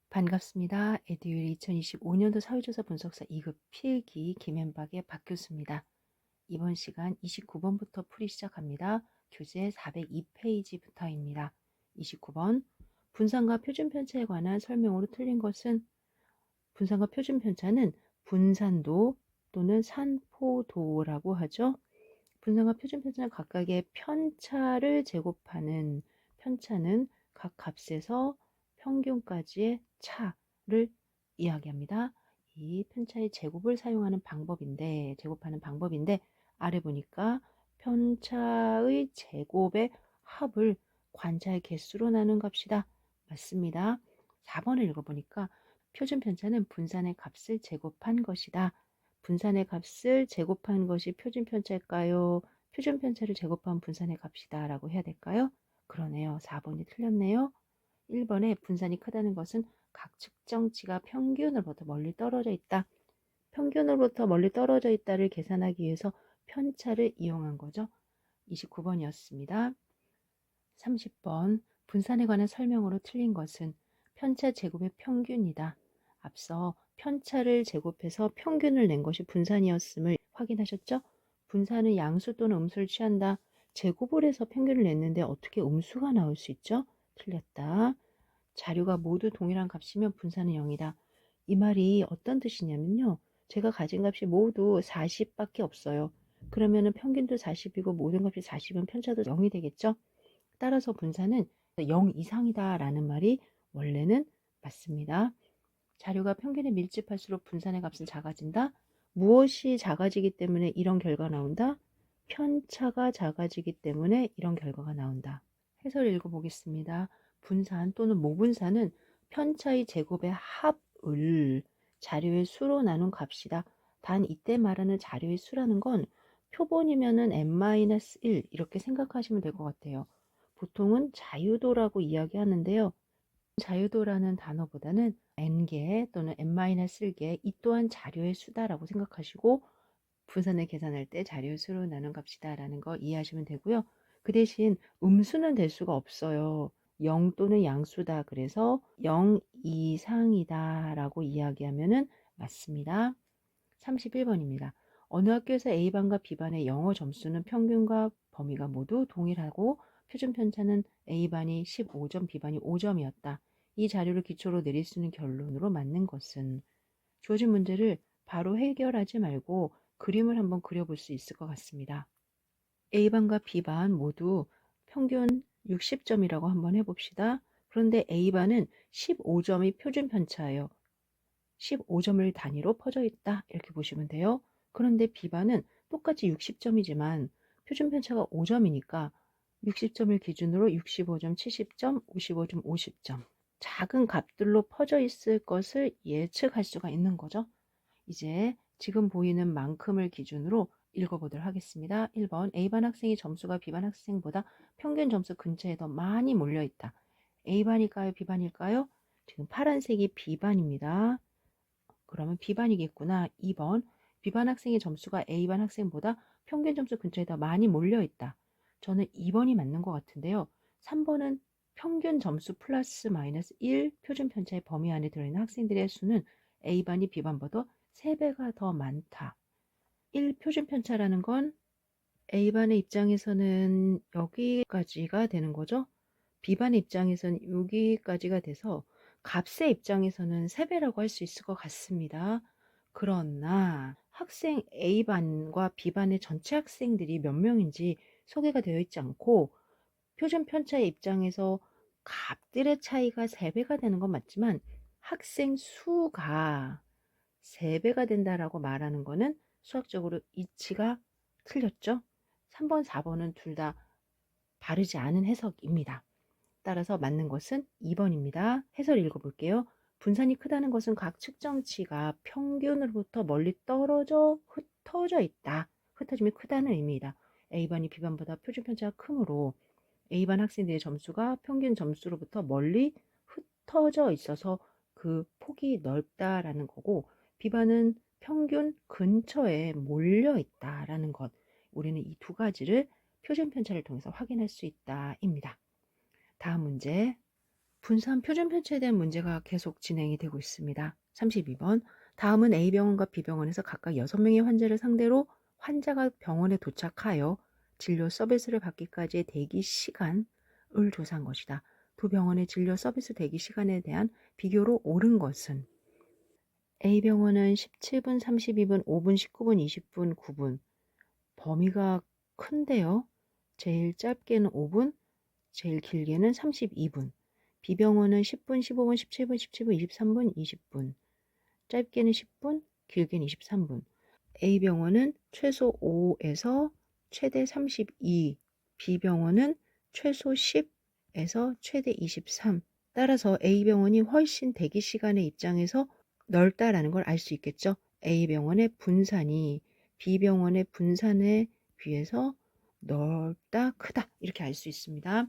반갑습니다. 에듀윌 2025년도 사회조사 분석사 2급 필기 김앤박의 박교수입니다. 이번 시간 29번부터 풀이 시작합니다. 교재 402페이지부터입니다. 29번 분산과 표준편차에 관한 설명으로 틀린 것은 분산과 표준편차는 분산도 또는 산포도라고 하죠. 분산과 표준편차는 각각의 편차를 제곱하는 편차는 각 값에서 평균까지의 차를 이야기합니다. 이 편차의 제곱을 사용하는 방법인데 제곱하는 방법인데 아래 보니까 편차의 제곱의 합을 관차의 개수로 나눈 값이다. 맞습니다. 4번을 읽어보니까 표준편차는 분산의 값을 제곱한 것이다. 분산의 값을 제곱한 것이 표준편차일까요? 표준편차를 제곱한 분산의 값이다 라고 해야 될까요? 그러네요. 4번이 틀렸네요. 1번에 분산이 크다는 것은 각 측정치가 평균으로부터 멀리 떨어져 있다. 평균으로부터 멀리 떨어져 있다를 계산하기 위해서 편차를 이용한 거죠. 29번이었습니다. 30번 분산에 관한 설명으로 틀린 것은 편차 제곱의 평균이다. 앞서 편차를 제곱해서 평균을 낸 것이 분산이었음을 확인하셨죠? 분산은 양수 또는 음수를 취한다. 제곱을 해서 평균을 냈는데 어떻게 음수가 나올 수 있죠? 틀렸다. 자료가 모두 동일한 값이면 분산은 0이다. 이 말이 어떤 뜻이냐면요. 제가 가진 값이 모두 40밖에 없어요. 그러면 평균도 40이고 모든 값이 40이면 편차도 0이 되겠죠? 따라서 분산은 0 이상이다 라는 말이 원래는 맞습니다. 자료가 평균에 밀집할수록 분산의 값은 작아진다. 무엇이 작아지기 때문에 이런 결과가 나온다? 편차가 작아지기 때문에 이런 결과가 나온다. 해설 읽어보겠습니다. 분산 또는 모분산은 편차의 제곱의 합을 자료의 수로 나눈 값이다. 단 이때 말하는 자료의 수라는 건 표본이면은 n-1 이렇게 생각하시면 될 것 같아요. 보통은 자유도라고 이야기하는데요. 자유도라는 단어보다는 n개 또는 n-1개 이 또한 자료의 수다라고 생각하시고 분산을 계산할 때 자료의 수로 나눈 값이다 라는 거 이해하시면 되고요. 그 대신 음수는 될 수가 없어요. 0 또는 양수다. 그래서 0 이상이다 라고 이야기하면 맞습니다. 31번입니다. 어느 학교에서 A반과 B반의 영어 점수는 평균과 범위가 모두 동일하고 표준편차는 A반이 15점, B반이 5점이었다. 이 자료를 기초로 내릴 수 있는 결론으로 맞는 것은 주어진 문제를 바로 해결하지 말고 그림을 한번 그려볼 수 있을 것 같습니다. A반과 B반 모두 평균 60점이라고 한번 해봅시다. 그런데 A반은 15점이 표준편차예요. 15점을 단위로 퍼져 있다 이렇게 보시면 돼요. 그런데 B반은 똑같이 60점이지만 표준편차가 5점이니까 60점을 기준으로 65점, 70점, 55점, 50점 작은 값들로 퍼져 있을 것을 예측할 수가 있는 거죠. 이제 지금 보이는 만큼을 기준으로 읽어보도록 하겠습니다. 1번 A반 학생의 점수가 B반 학생보다 평균 점수 근처에 더 많이 몰려있다. A반일까요? B반일까요? 지금 파란색이 B반입니다. 그러면 B반이겠구나. 2번 B반 학생의 점수가 A반 학생보다 평균 점수 근처에 더 많이 몰려있다. 저는 2번이 맞는 것 같은데요. 3번은 평균 점수 플러스 마이너스 1 표준편차의 범위 안에 들어있는 학생들의 수는 A반이 B반보다 3배가 더 많다. 1 표준편차라는 건 A반의 입장에서는 여기까지가 되는 거죠. B반의 입장에서는 여기까지가 돼서 값의 입장에서는 3배라고 할 수 있을 것 같습니다. 그러나 학생 A반과 B반의 전체 학생들이 몇 명인지 소개가 되어 있지 않고 표준 편차의 입장에서 값들의 차이가 3배가 되는 건 맞지만 학생 수가 3배가 된다라고 말하는 거는 수학적으로 이치가 틀렸죠. 3번, 4번은 둘 다 바르지 않은 해석입니다. 따라서 맞는 것은 2번입니다. 해설 읽어볼게요. 분산이 크다는 것은 각 측정치가 평균으로부터 멀리 떨어져 흩어져 있다. 흩어짐이 크다는 의미이다. A반이 B반보다 표준편차가 크므로 A반 학생들의 점수가 평균 점수로부터 멀리 흩어져 있어서 그 폭이 넓다라는 거고 B반은 평균 근처에 몰려 있다라는 것. 우리는 이 두 가지를 표준편차를 통해서 확인할 수 있다입니다. 다음 문제 분산 표준 편차에 대한 문제가 계속 진행이 되고 있습니다. 32번. 다음은 A병원과 B병원에서 각각 6명의 환자를 상대로 환자가 병원에 도착하여 진료 서비스를 받기까지의 대기 시간을 조사한 것이다. 두 병원의 진료 서비스 대기 시간에 대한 비교로 옳은 것은 A병원은 17분, 32분, 5분, 19분, 20분, 9분. 범위가 큰데요. 제일 짧게는 5분, 제일 길게는 32분. B병원은 10분, 15분, 17분, 17분, 23분, 20분. 짧게는 10분, 길게는 23분. A병원은 최소 5에서 최대 32, B병원은 최소 10에서 최대 23. 따라서 A병원이 훨씬 대기 시간의 입장에서 넓다라는 걸 알 수 있겠죠. A병원의 분산이 B병원의 분산에 비해서 넓다, 크다 이렇게 알 수 있습니다.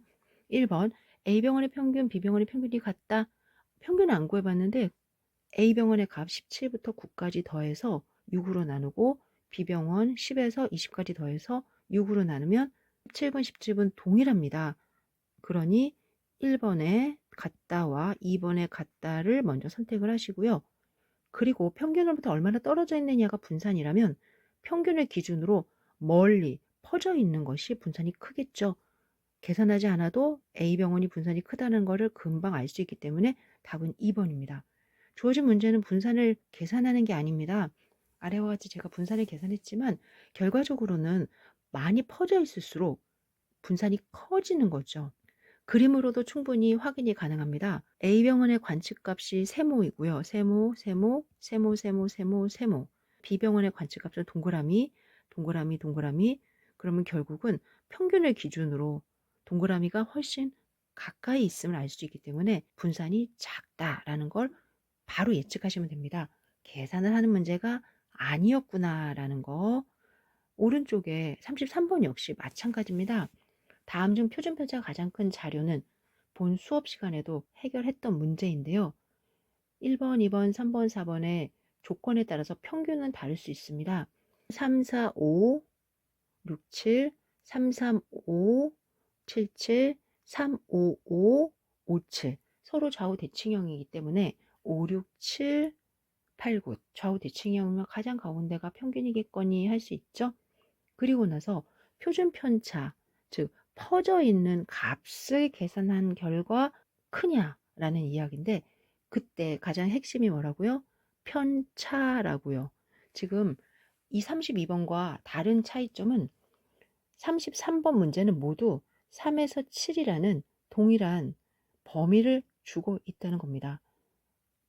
1번 A병원의 평균, B병원의 평균이 같다. 평균을 안 구해봤는데 A병원의 값 17부터 9까지 더해서 6으로 나누고 B병원 10에서 20까지 더해서 6으로 나누면 17분, 17분 동일합니다. 그러니 1번의 같다와 2번의 같다를 먼저 선택을 하시고요. 그리고 평균으로부터 얼마나 떨어져 있느냐가 분산이라면 평균을 기준으로 멀리 퍼져 있는 것이 분산이 크겠죠. 계산하지 않아도 A병원이 분산이 크다는 것을 금방 알 수 있기 때문에 답은 2번입니다. 주어진 문제는 분산을 계산하는 게 아닙니다. 아래와 같이 제가 분산을 계산했지만 결과적으로는 많이 퍼져 있을수록 분산이 커지는 거죠. 그림으로도 충분히 확인이 가능합니다. A병원의 관측값이 세모이고요. 세모, 세모, 세모, 세모, 세모, 세모. B병원의 관측값은 동그라미, 동그라미, 동그라미. 그러면 결국은 평균을 기준으로 동그라미가 훨씬 가까이 있음을 알 수 있기 때문에 분산이 작다라는 걸 바로 예측하시면 됩니다. 계산을 하는 문제가 아니었구나라는 거. 오른쪽에 33번 역시 마찬가지입니다. 다음 중 표준 편차가 가장 큰 자료는 본 수업 시간에도 해결했던 문제인데요. 1번, 2번, 3번, 4번의 조건에 따라서 평균은 다를 수 있습니다. 3, 4, 5, 6, 7, 3, 3, 5, 7, 7, 3, 5, 5, 5, 7. 서로 좌우 대칭형이기 때문에 5, 6, 7, 8, 9. 좌우 대칭형이면 가장 가운데가 평균이겠거니 할 수 있죠. 그리고 나서 표준 편차, 즉 퍼져 있는 값을 계산한 결과 크냐라는 이야기인데 그때 가장 핵심이 뭐라고요? 편차라고요. 지금 이 32번과 다른 차이점은 33번 문제는 모두 3에서 7이라는 동일한 범위를 주고 있다는 겁니다.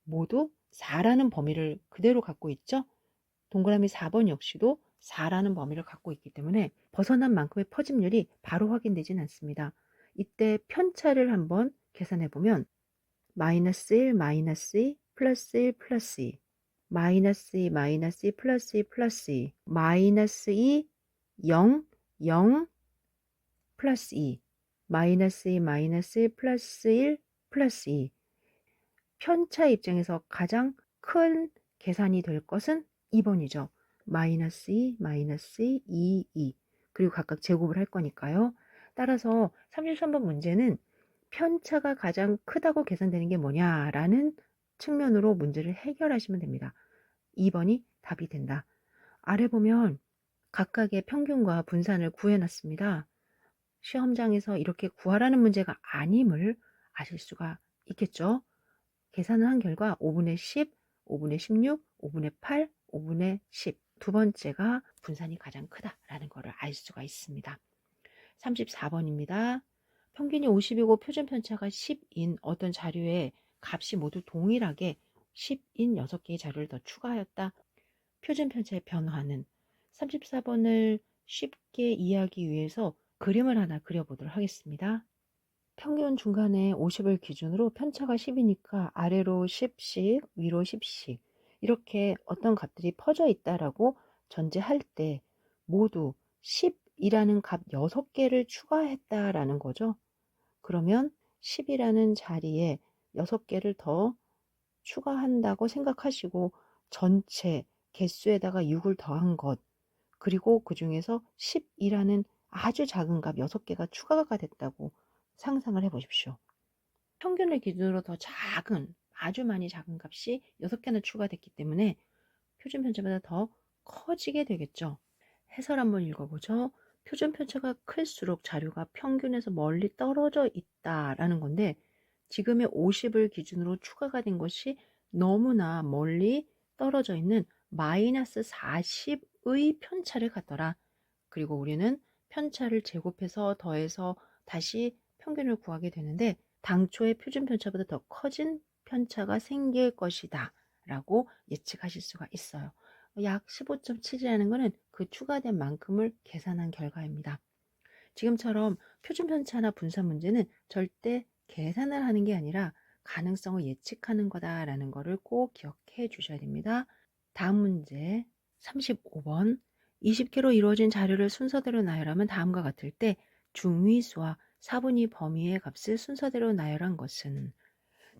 모두 4라는 범위를 그대로 갖고 있죠? 동그라미 4번 역시도 4라는 범위를 갖고 있기 때문에 벗어난 만큼의 퍼짐률이 바로 확인되진 않습니다. 이때 편차를 한번 계산해 보면 마이너스 1, 마이너스 2, 플러스 1, 플러스 2, 마이너스 2, 마이너스 2, 플러스 2, 플러스 2, 마이너스 2, 0, 0, 플러스 2, 마이너스 2, 마이너스 1, 플러스 1, 플러스 2. 편차 입장에서 가장 큰 계산이 될 것은 2번이죠. 마이너스 2, 마이너스 2, 2, 2. 그리고 각각 제곱을 할 거니까요. 따라서 33번 문제는 편차가 가장 크다고 계산되는 게 뭐냐라는 측면으로 문제를 해결하시면 됩니다. 2번이 답이 된다. 아래 보면 각각의 평균과 분산을 구해놨습니다. 시험장에서 이렇게 구하라는 문제가 아님을 아실 수가 있겠죠. 계산을 한 결과 5분의 10, 5분의 16, 5분의 8, 5분의 10. 두 번째가 분산이 가장 크다라는 것을 알 수가 있습니다. 34번입니다. 평균이 50이고 표준 편차가 10인 어떤 자료에 값이 모두 동일하게 10인 6개의 자료를 더 추가하였다. 표준 편차의 변화는 34번을 쉽게 이해하기 위해서 그림을 하나 그려보도록 하겠습니다. 평균 중간에 50을 기준으로 편차가 10이니까 아래로 10씩, 위로 10씩 이렇게 어떤 값들이 퍼져 있다라고 전제할 때 모두 10이라는 값 6개를 추가했다라는 거죠. 그러면 10이라는 자리에 6개를 더 추가한다고 생각하시고 전체 개수에다가 6을 더한 것 그리고 그 중에서 10이라는 아주 작은 값 6개가 추가가 됐다고 상상을 해 보십시오. 평균을 기준으로 더 작은, 아주 많이 작은 값이 6개나 추가됐기 때문에 표준 편차보다 더 커지게 되겠죠. 해설 한번 읽어보죠. 표준 편차가 클수록 자료가 평균에서 멀리 떨어져 있다라는 건데, 지금의 50을 기준으로 추가가 된 것이 너무나 멀리 떨어져 있는 마이너스 40의 편차를 갖더라. 그리고 우리는 편차를 제곱해서 더해서 다시 평균을 구하게 되는데, 당초의 표준 편차보다 더 커진 편차가 생길 것이다 라고 예측하실 수가 있어요. 약 15.7이라는 것은 그 추가된 만큼을 계산한 결과입니다. 지금처럼 표준 편차나 분산 문제는 절대 계산을 하는 게 아니라 가능성을 예측하는 거다라는 것을 꼭 기억해 주셔야 됩니다. 다음 문제 35번. 20개로 이루어진 자료를 순서대로 나열하면 다음과 같을 때 중위수와 4분의 범위의 값을 순서대로 나열한 것은,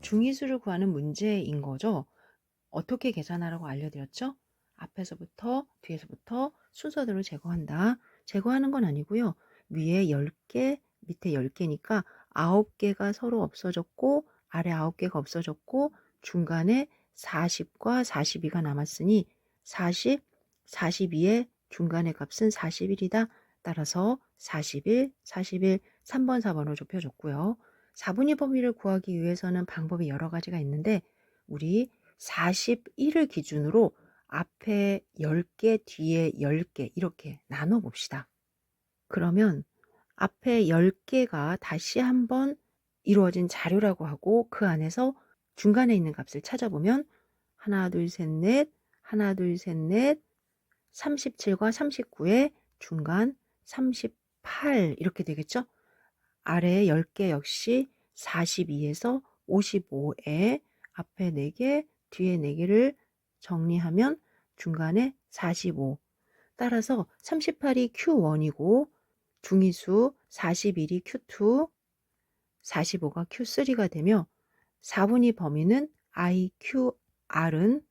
중위수를 구하는 문제인 거죠. 어떻게 계산하라고 알려드렸죠? 앞에서부터 뒤에서부터 순서대로 제거한다. 제거하는 건 아니고요. 위에 10개, 밑에 10개니까 9개가 서로 없어졌고 아래 9개가 없어졌고 중간에 40과 42가 남았으니 40, 42의 중간의 값은 41이다. 따라서 41, 41, 3번, 4번으로 좁혀줬고요. 4분의 범위를 구하기 위해서는 방법이 여러 가지가 있는데 우리 41을 기준으로 앞에 10개, 뒤에 10개 이렇게 나눠 봅시다. 그러면 앞에 10개가 다시 한번 이루어진 자료라고 하고 그 안에서 중간에 있는 값을 찾아보면 하나, 둘, 셋, 넷, 하나, 둘, 셋, 넷, 37과 39의 중간 38 이렇게 되겠죠? 아래 10개 역시 42에서 55에 앞에 4개, 뒤에 4개를 정리하면 중간에 45. 따라서 38이 Q1이고 중위수 41이 Q2, 45가 Q3가 되며 4분위 범위는 IQR은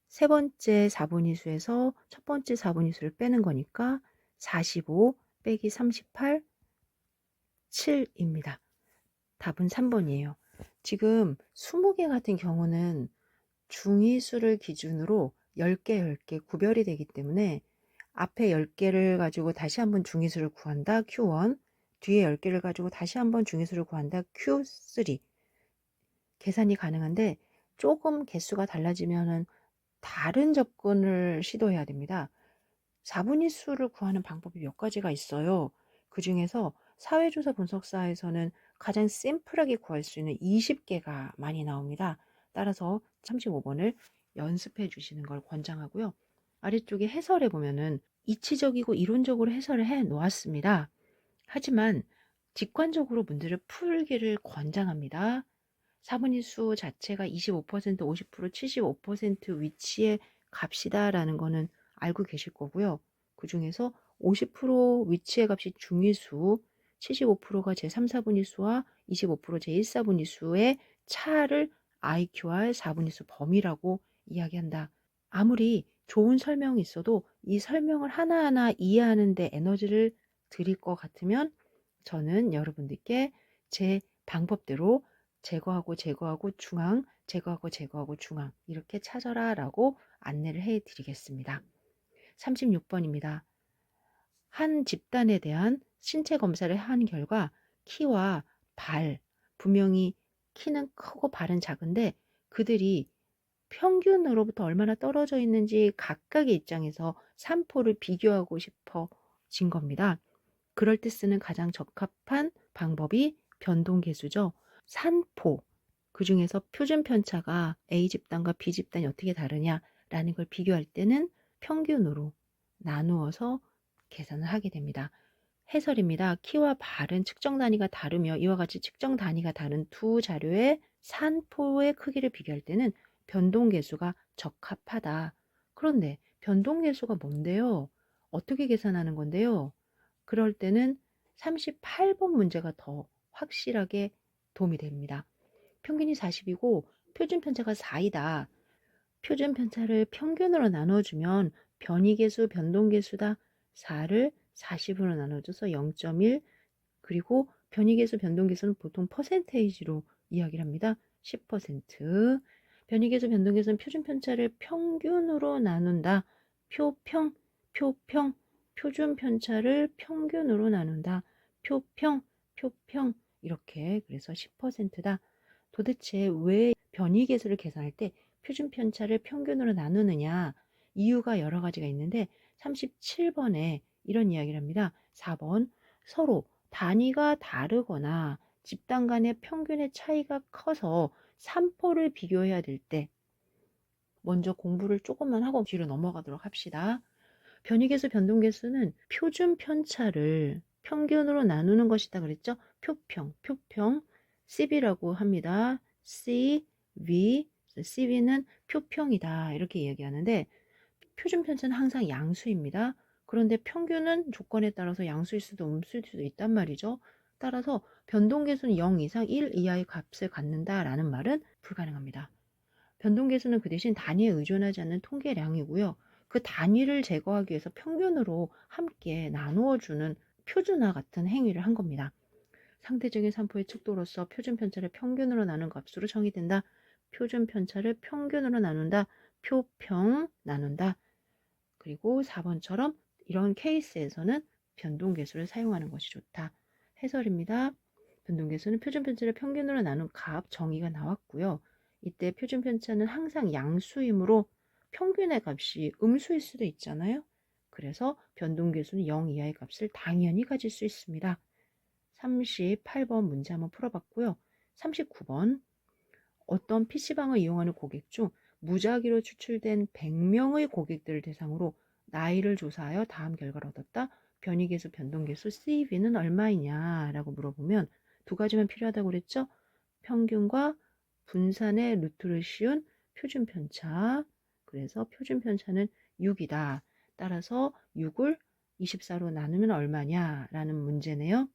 세 번째 4분위 수에서 첫 번째 4분위 수를 빼는 거니까 45 빼기 38, 7입니다. 답은 3번이에요. 지금 20개 같은 경우는 중위수를 기준으로 10개, 10개 구별이 되기 때문에 앞에 10개를 가지고 다시 한번 중위수를 구한다. Q1. 뒤에 10개를 가지고 다시 한번 중위수를 구한다. Q3. 계산이 가능한데 조금 개수가 달라지면은 다른 접근을 시도해야 됩니다. 4분위 수를 구하는 방법이 몇 가지가 있어요. 그 중에서 사회조사 분석사에서는 가장 심플하게 구할 수 있는 20개가 많이 나옵니다. 따라서 35번을 연습해 주시는 걸 권장하고요. 아래쪽에 해설해 보면은 이치적이고 이론적으로 해설을 해 놓았습니다. 하지만 직관적으로 문제를 풀기를 권장합니다. 4분위 수 자체가 25%, 50%, 75% 위치의 값이다라는 거는 알고 계실 거고요. 그 중에서 50% 위치의 값이 중위수, 75%가 제3, 4분위 수와 25% 제1, 4분위 수의 차를 IQR 4분위 수 범위라고 이야기한다. 아무리 좋은 설명이 있어도 이 설명을 하나하나 이해하는 데 에너지를 드릴 것 같으면 저는 여러분들께 제 방법대로 제거하고 제거하고 중앙, 제거하고 제거하고 중앙 이렇게 찾아라 라고 안내를 해 드리겠습니다. 36번입니다. 한 집단에 대한 신체 검사를 한 결과 키와 발, 분명히 키는 크고 발은 작은데 그들이 평균으로부터 얼마나 떨어져 있는지 각각의 입장에서 산포를 비교하고 싶어진 겁니다. 그럴 때 쓰는 가장 적합한 방법이 변동계수죠. 산포, 그 중에서 표준 편차가 A 집단과 B 집단이 어떻게 다르냐라는 걸 비교할 때는 평균으로 나누어서 계산을 하게 됩니다. 해설입니다. 키와 발은 측정 단위가 다르며 이와 같이 측정 단위가 다른 두 자료의 산포의 크기를 비교할 때는 변동계수가 적합하다. 그런데 변동계수가 뭔데요? 어떻게 계산하는 건데요? 그럴 때는 38번 문제가 더 확실하게 도움이 됩니다. 평균이 40이고 표준 편차가 4이다. 표준 편차를 평균으로 나눠주면 변이계수, 변동계수다. 4를 40으로 나눠줘서 0.1 그리고 변이계수, 변동계수는 보통 퍼센테이지로 이야기를 합니다. 10%. 변이계수 변동계수는 표준편차를 평균으로 나눈다. 표평, 표준편차를 평균으로 나눈다. 표평, 이렇게. 그래서 10%다. 도대체 왜 변이계수를 계산할 때 표준편차를 평균으로 나누느냐? 이유가 여러 가지가 있는데 37번에 이런 이야기를 합니다. 4번, 서로 단위가 다르거나 집단 간의 평균의 차이가 커서 산포를 비교해야 될 때, 먼저 공부를 조금만 하고 뒤로 넘어가도록 합시다. 변이계수 변동계수는 표준 편차를 평균으로 나누는 것이다 그랬죠? 표평 CV라고 합니다. CV, CV는 표평이다 이렇게 이야기하는데, 표준 편차는 항상 양수입니다. 그런데 평균은 조건에 따라서 양수일 수도 음수일 수도 있단 말이죠. 따라서 변동계수는 0 이상 1 이하의 값을 갖는다라는 말은 불가능합니다. 변동계수는 그 대신 단위에 의존하지 않는 통계량이고요. 그 단위를 제거하기 위해서 평균으로 함께 나누어주는 표준화 같은 행위를 한 겁니다. 상대적인 산포의 척도로서 표준편차를 평균으로 나눈 값으로 정의된다. 표준편차를 평균으로 나눈다. 표평 나눈다. 그리고 4번처럼 이런 케이스에서는 변동계수를 사용하는 것이 좋다. 해설입니다. 변동계수는 표준편차를 평균으로 나눈 값 정의가 나왔고요. 이때 표준편차는 항상 양수이므로 평균의 값이 음수일 수도 있잖아요. 그래서 변동계수는 0 이하의 값을 당연히 가질 수 있습니다. 38번 문제 한번 풀어봤고요. 39번, 어떤 PC방을 이용하는 고객 중 무작위로 추출된 100명의 고객들을 대상으로 나이를 조사하여 다음 결과를 얻었다. 변이계수, 변동계수 CV는 얼마이냐 라고 물어보면 두 가지만 필요하다고 그랬죠. 평균과 분산의 루트를 씌운 표준편차. 그래서 표준편차는 6이다. 따라서 6을 24로 나누면 얼마냐 라는 문제네요.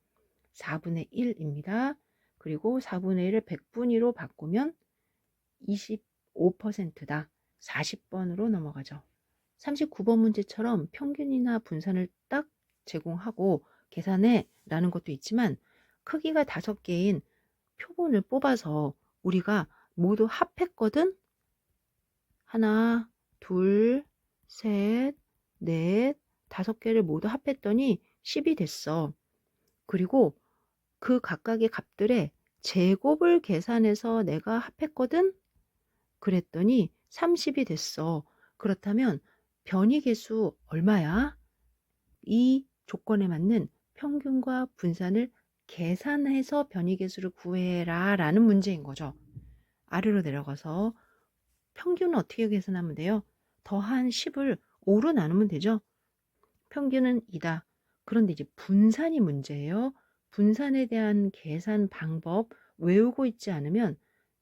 4분의 1입니다. 그리고 4분의 1을 100분위로 바꾸면 25%다. 40번으로 넘어가죠. 39번 문제처럼 평균이나 분산을 딱 제공하고 계산해 라는 것도 있지만, 크기가 5개인 표본을 뽑아서 우리가 모두 합했거든. 하나, 둘, 셋, 넷, 5개를 모두 합했더니 10이 됐어. 그리고 그 각각의 값들의 제곱을 계산해서 내가 합했거든. 그랬더니 30이 됐어. 그렇다면 변이계수 얼마야? 이 조건에 맞는 평균과 분산을 계산해서 변이계수를 구해라 라는 문제인 거죠. 아래로 내려가서 평균은 어떻게 계산하면 돼요? 더한 10을 5로 나누면 되죠. 평균은 2다. 그런데 이제 분산이 문제예요. 분산에 대한 계산 방법 외우고 있지 않으면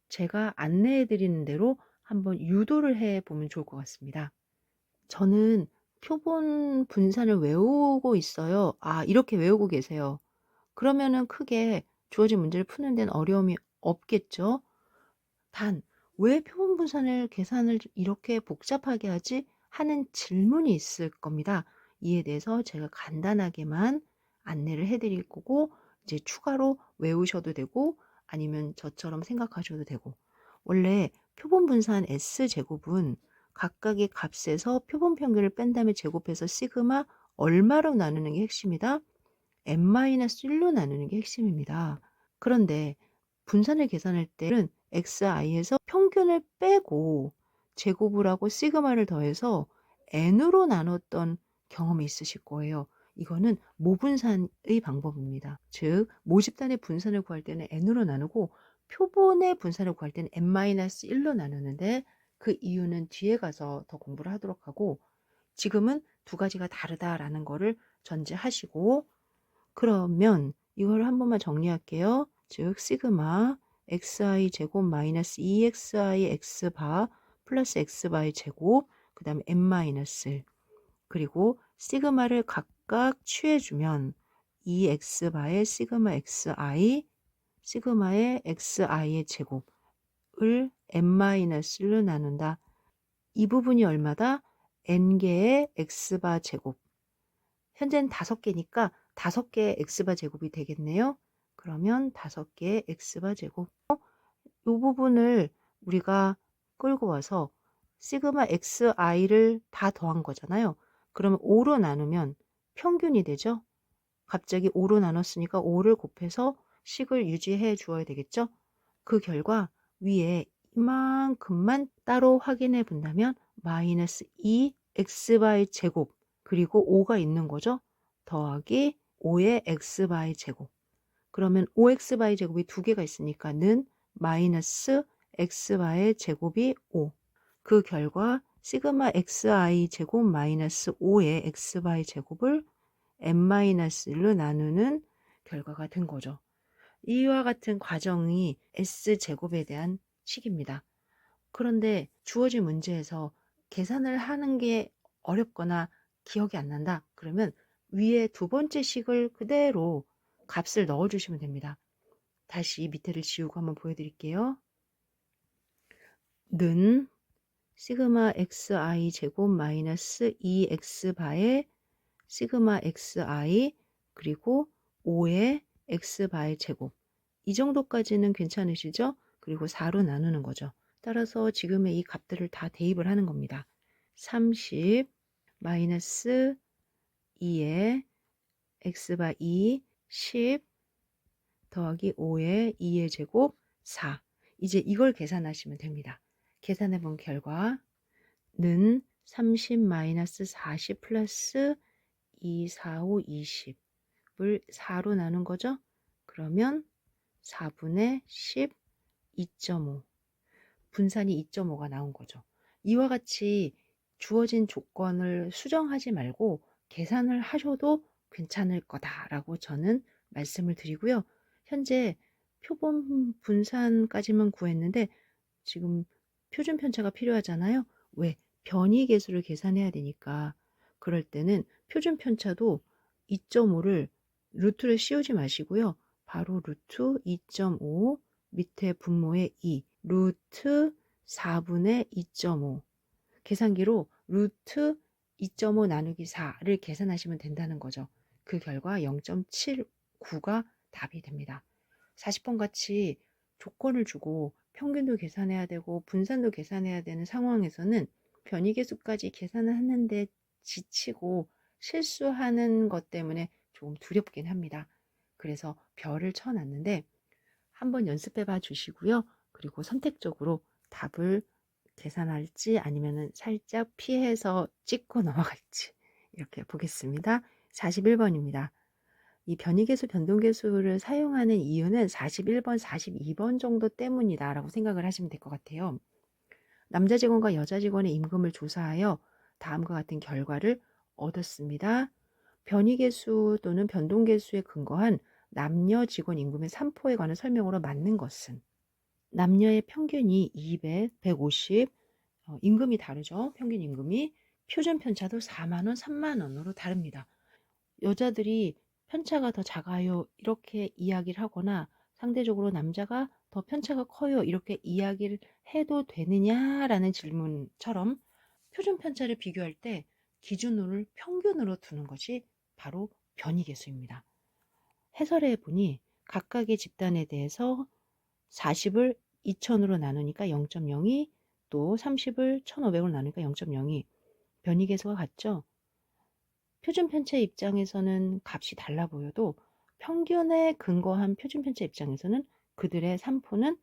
제가 안내해 드리는 대로 한번 유도를 해 보면 좋을 것 같습니다. 저는 표본 분산을 외우고 있어요. 아, 이렇게 외우고 계세요. 그러면은 크게 주어진 문제를 푸는 데는 어려움이 없겠죠. 단, 왜 표본 분산을 계산을 이렇게 복잡하게 하지? 하는 질문이 있을 겁니다. 이에 대해서 제가 간단하게만 안내를 해 드릴 거고, 이제 추가로 외우셔도 되고 아니면 저처럼 생각하셔도 되고. 원래 표본 분산 S제곱은 각각의 값에서 표본 평균을 뺀 다음에 제곱해서 시그마 얼마로 나누는 게 핵심이다. n-1로 나누는 게 핵심입니다. 그런데 분산을 계산할 때는 xi에서 평균을 빼고 제곱을 하고 시그마를 더해서 n으로 나눴던 경험이 있으실 거예요. 이거는 모분산의 방법입니다. 즉 모집단의 분산을 구할 때는 n으로 나누고 표본의 분산을 구할 때는 n-1로 나누는데, 그 이유는 뒤에 가서 더 공부를 하도록 하고, 지금은 두 가지가 다르다라는 거를 전제하시고, 그러면 이걸 한 번만 정리할게요. 즉 시그마 xi 제곱 마이너스 2xi x바 플러스 x바의 제곱, 그 다음에 n 마이너스, 그리고 시그마를 각각 취해주면 2x바의 시그마 xi, 시그마의 xi의 제곱을 n-1로 나눈다. 이 부분이 얼마다? n개의 x바 제곱. 현재는 5개니까 5개의 x바 제곱이 되겠네요. 그러면 5개의 x바 제곱 이 부분을 우리가 끌고 와서 시그마 xi를 다 더한 거잖아요. 그러면 5로 나누면 평균이 되죠. 갑자기 5로 나눴으니까 5를 곱해서 식을 유지해 주어야 되겠죠. 그 결과 위에 이만큼만 따로 확인해 본다면 마이너스 2 x바의 제곱 그리고 5가 있는 거죠. 더하기 5의 x바의 제곱. 그러면 5x바의 제곱이 두 개가 있으니까 는 마이너스 x바의 제곱이 5. 그 결과 시그마 xi 제곱 마이너스 5의 x바의 제곱을 n-1로 나누는 결과가 된 거죠. 이와 같은 과정이 S제곱에 대한 식입니다. 그런데 주어진 문제에서 계산을 하는 게 어렵거나 기억이 안 난다. 그러면 위에 두 번째 식을 그대로 값을 넣어주시면 됩니다. 다시 밑에를 지우고 한번 보여드릴게요. 는 시그마 xi 제곱 마이너스 2x바의 시그마 xi 그리고 5의 x바의 제곱. 이 정도까지는 괜찮으시죠? 그리고 4로 나누는 거죠. 따라서 지금의 이 값들을 다 대입을 하는 겁니다. 30 마이너스 2의 x바 2 10 더하기 5의 2의 제곱 4. 이제 이걸 계산하시면 됩니다. 계산해 본 결과 는 30 마이너스 40 플러스 2, 4, 5, 20을 4로 나눈 거죠? 그러면 4분의 10, 2.5. 분산이 2.5가 나온 거죠. 이와 같이 주어진 조건을 수정하지 말고 계산을 하셔도 괜찮을 거다라고 저는 말씀을 드리고요. 현재 표본 분산까지만 구했는데 지금 표준 편차가 필요하잖아요. 왜? 변이 계수를 계산해야 되니까 그럴 때는 표준 편차도 2.5를 루트를 씌우지 마시고요. 바로 루트 2.5 밑에 분모의 2 루트 4분의 2.5 계산기로 루트 2.5 나누기 4를 계산하시면 된다는 거죠. 그 결과 0.79가 답이 됩니다. 40번 같이 조건을 주고 평균도 계산해야 되고 분산도 계산해야 되는 상황에서는 변이계수까지 계산을 하는데 지치고 실수하는 것 때문에 조금 두렵긴 합니다. 그래서 별을 쳐놨는데 한번 연습해 봐 주시고요. 그리고 선택적으로 답을 계산할지 아니면 살짝 피해서 찍고 넘어갈지 이렇게 보겠습니다. 41번입니다. 이 변이계수, 변동계수를 사용하는 이유는 41번, 42번 정도 때문이다 라고 생각을 하시면 될 것 같아요. 남자 직원과 여자 직원의 임금을 조사하여 다음과 같은 결과를 얻었습니다. 변이계수 또는 변동계수에 근거한 남녀 직원 임금의 3포에 관한 설명으로 맞는 것은 남녀의 평균이 200, 150, 임금이 다르죠. 평균 임금이 표준 편차도 4만 원, 3만 원으로 다릅니다. 여자들이 편차가 더 작아요 이렇게 이야기를 하거나 상대적으로 남자가 더 편차가 커요 이렇게 이야기를 해도 되느냐라는 질문처럼 표준 편차를 비교할 때 기준으로 평균으로 두는 것이 바로 변이계수입니다. 해설해 보니 각각의 집단에 대해서 40을 2000으로 나누니까 0.02, 또 30을 1500으로 나누니까 0.02. 변이계수가 같죠? 표준 편차 입장에서는 값이 달라 보여도 평균에 근거한 표준 편차 입장에서는 그들의 3포는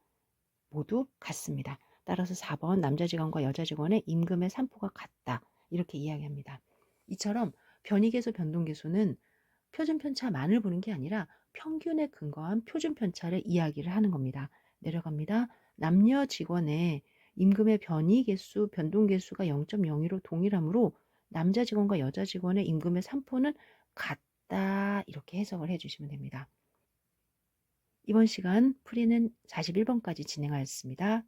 모두 같습니다. 따라서 4번 남자 직원과 여자 직원의 임금의 3포가 같다. 이렇게 이야기합니다. 이처럼 변이계수, 변동계수는 표준 편차만을 보는 게 아니라 평균에 근거한 표준 편차를 이야기를 하는 겁니다. 내려갑니다. 남녀 직원의 임금의 변이계수, 변동계수가 0.02로 동일하므로 남자 직원과 여자 직원의 임금의 3포는 같다. 이렇게 해석을 해주시면 됩니다. 이번 시간 풀이는 41번까지 진행하였습니다.